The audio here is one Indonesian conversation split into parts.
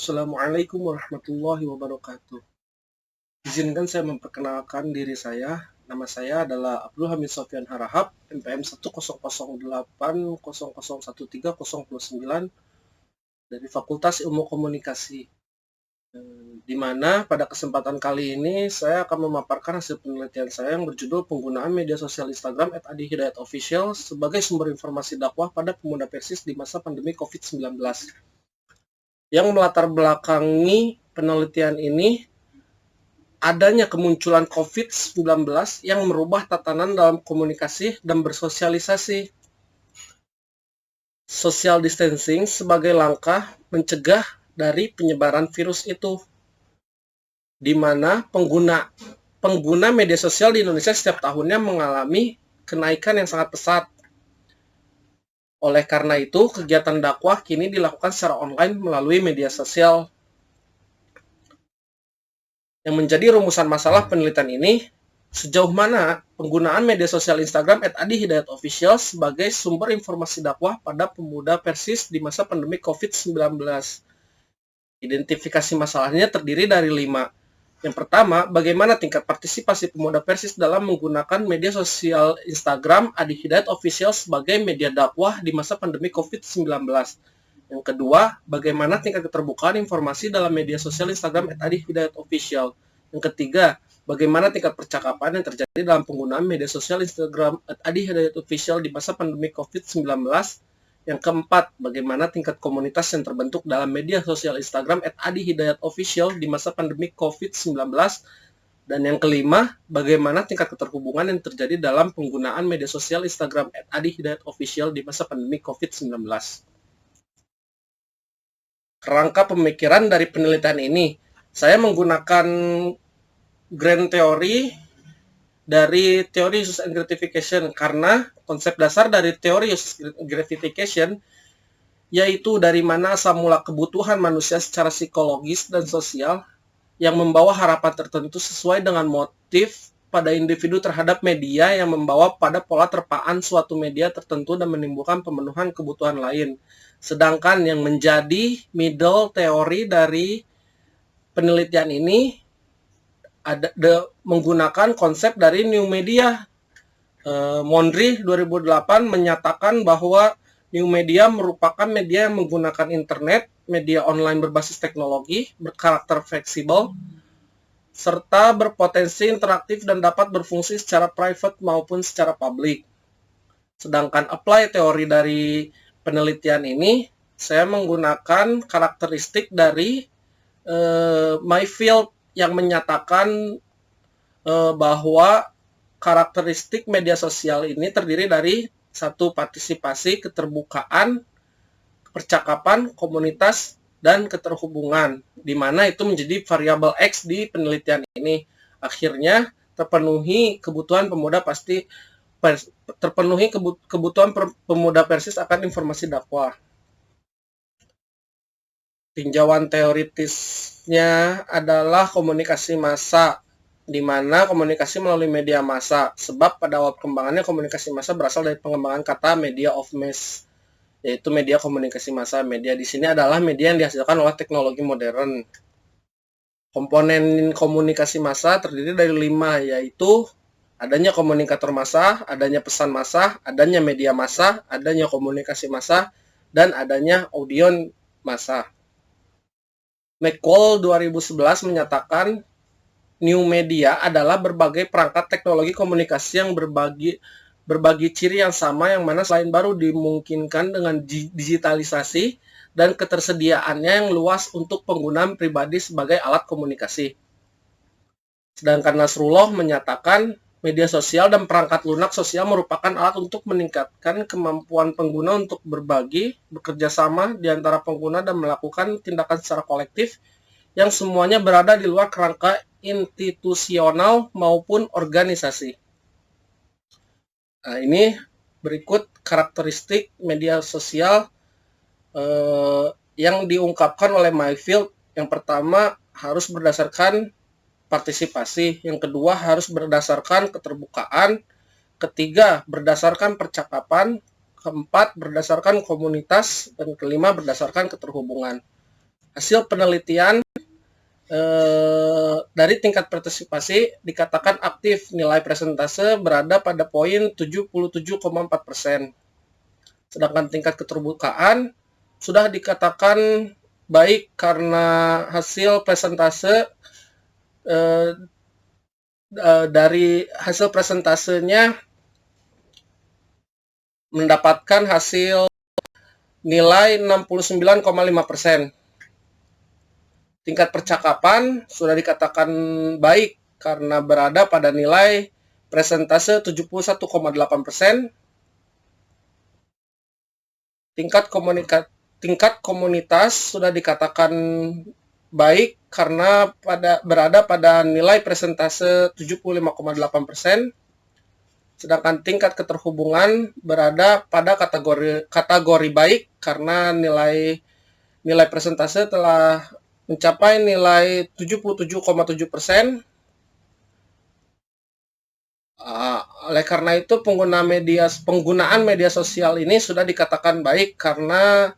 Assalamualaikum warahmatullahi wabarakatuh. Izinkan saya memperkenalkan diri saya. Nama saya adalah Abdul Hamid Sofyan Harahap, NPM 1008008001309 dari Fakultas Ilmu Komunikasi. Di mana pada kesempatan kali ini saya akan memaparkan hasil penelitian saya yang berjudul penggunaan media sosial Instagram @adihidayatofficial sebagai sumber informasi dakwah pada pemuda Persis di masa pandemi COVID-19. Yang melatar belakangi penelitian ini adanya kemunculan COVID-19 yang merubah tatanan dalam komunikasi dan bersosialisasi. Social distancing sebagai langkah mencegah dari penyebaran virus itu, di mana pengguna media sosial di Indonesia setiap tahunnya mengalami kenaikan yang sangat pesat. Oleh karena itu, kegiatan dakwah kini dilakukan secara online melalui media sosial. Yang menjadi rumusan masalah penelitian ini, sejauh mana penggunaan media sosial Instagram @adihidayatofficial sebagai sumber informasi dakwah pada pemuda Persis di masa pandemi COVID-19. Identifikasi masalahnya terdiri dari 5. Yang pertama, bagaimana tingkat partisipasi pemuda Persis dalam menggunakan media sosial Instagram @adihidayatofficial sebagai media dakwah di masa pandemi COVID-19. Yang kedua, bagaimana tingkat keterbukaan informasi dalam media sosial Instagram @adihidayatofficial. Yang ketiga, bagaimana tingkat percakapan yang terjadi dalam penggunaan media sosial Instagram @adihidayatofficial di masa pandemi COVID-19. Yang keempat, bagaimana tingkat komunitas yang terbentuk dalam media sosial Instagram @adihidayatofficial di masa pandemi COVID-19. Dan yang kelima, bagaimana tingkat keterhubungan yang terjadi dalam penggunaan media sosial Instagram @adihidayatofficial di masa pandemi COVID-19. Kerangka pemikiran dari penelitian ini, saya menggunakan grand theory dari teori use and gratification, karena konsep dasar dari teori use and gratification yaitu dari mana asal mula kebutuhan manusia secara psikologis dan sosial yang membawa harapan tertentu sesuai dengan motif pada individu terhadap media yang membawa pada pola terpaan suatu media tertentu dan menimbulkan pemenuhan kebutuhan lain. Sedangkan yang menjadi middle teori dari penelitian ini menggunakan konsep dari new media. Mondri 2008 menyatakan bahwa new media merupakan media yang menggunakan internet, media online berbasis teknologi, berkarakter fleksibel, serta berpotensi interaktif dan dapat berfungsi secara private maupun secara publik. Sedangkan apply teori dari penelitian ini, saya menggunakan karakteristik dari Mayfield yang menyatakan bahwa karakteristik media sosial ini terdiri dari 1. Partisipasi, keterbukaan, percakapan, komunitas, dan keterhubungan, di mana itu menjadi variabel X di penelitian ini. Akhirnya terpenuhi kebutuhan pemuda Persis akan informasi dakwah. Tinjauan teoritisnya adalah komunikasi massa, di mana komunikasi melalui media massa, sebab pada awal perkembangannya komunikasi massa berasal dari pengembangan kata media of mass, yaitu media komunikasi massa. Media di sini adalah media yang dihasilkan oleh teknologi modern. Komponen komunikasi massa terdiri dari 5, yaitu adanya komunikator massa, adanya pesan massa, adanya media massa, adanya komunikasi massa, dan adanya audio massa. McCall 2011 menyatakan new media adalah berbagai perangkat teknologi komunikasi yang berbagi ciri yang sama, yang mana selain baru dimungkinkan dengan digitalisasi dan ketersediaannya yang luas untuk penggunaan pribadi sebagai alat komunikasi. Sedangkan Nasrullah menyatakan media sosial dan perangkat lunak sosial merupakan alat untuk meningkatkan kemampuan pengguna untuk berbagi, bekerja sama di antara pengguna dan melakukan tindakan secara kolektif yang semuanya berada di luar kerangka institusional maupun organisasi. Nah, ini berikut karakteristik media sosial yang diungkapkan oleh Mayfield. Yang pertama, harus berdasarkan partisipasi. Yang kedua, harus berdasarkan keterbukaan. Ketiga, berdasarkan percakapan. Keempat, berdasarkan komunitas. Dan kelima, berdasarkan keterhubungan. Hasil penelitian dari tingkat partisipasi dikatakan aktif, nilai presentase berada pada poin 77,4%. Sedangkan tingkat keterbukaan sudah dikatakan baik karena hasil presentase dari hasil presentasenya mendapatkan hasil nilai 69,5%. Tingkat percakapan sudah dikatakan baik karena berada pada nilai presentase 71,8%. Tingkat komunitas sudah dikatakan baik karena berada pada nilai presentase 75,8%. Sedangkan tingkat keterhubungan berada pada kategori baik karena nilai presentase telah mencapai nilai 77,7%. Oleh karena itu penggunaan media sosial ini sudah dikatakan baik karena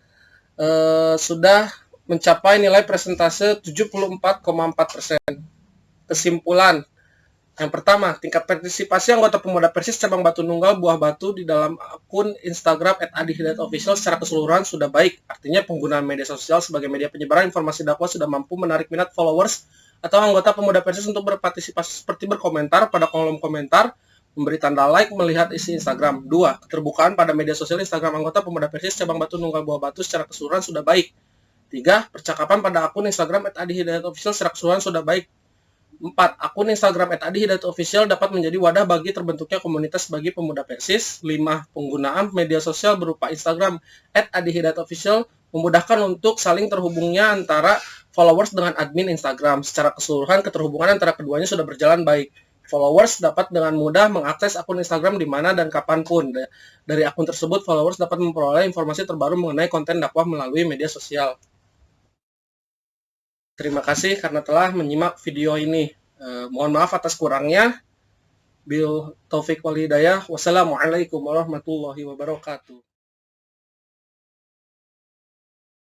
sudah mencapai nilai presentase 74,4%. Kesimpulan. Yang pertama, tingkat partisipasi anggota pemuda Persis cabang Batu Nunggal Buah Batu di dalam akun Instagram @adihidayatofficial secara keseluruhan sudah baik. Artinya penggunaan media sosial sebagai media penyebaran informasi dakwah sudah mampu menarik minat followers atau anggota pemuda Persis untuk berpartisipasi seperti berkomentar pada kolom komentar, memberi tanda like, melihat isi Instagram. 2. Keterbukaan pada media sosial Instagram anggota pemuda Persis cabang Batu Nunggal Buah Batu secara keseluruhan sudah baik. 3. Percakapan pada akun Instagram @adihidayatofficial secara keseluruhan sudah baik. 4. Akun Instagram @adihidayatofficial dapat menjadi wadah bagi terbentuknya komunitas bagi pemuda Persis. 5. Penggunaan media sosial berupa Instagram @adihidayatofficial memudahkan untuk saling terhubungnya antara followers dengan admin Instagram. Secara keseluruhan, keterhubungan antara keduanya sudah berjalan baik. Followers dapat dengan mudah mengakses akun Instagram di mana dan kapanpun. Dari akun tersebut, followers dapat memperoleh informasi terbaru mengenai konten dakwah melalui media sosial. Terima kasih karena telah menyimak video ini. Mohon maaf atas kurangnya. Bil taufik wal hidayah. Wassalamualaikum warahmatullahi wabarakatuh.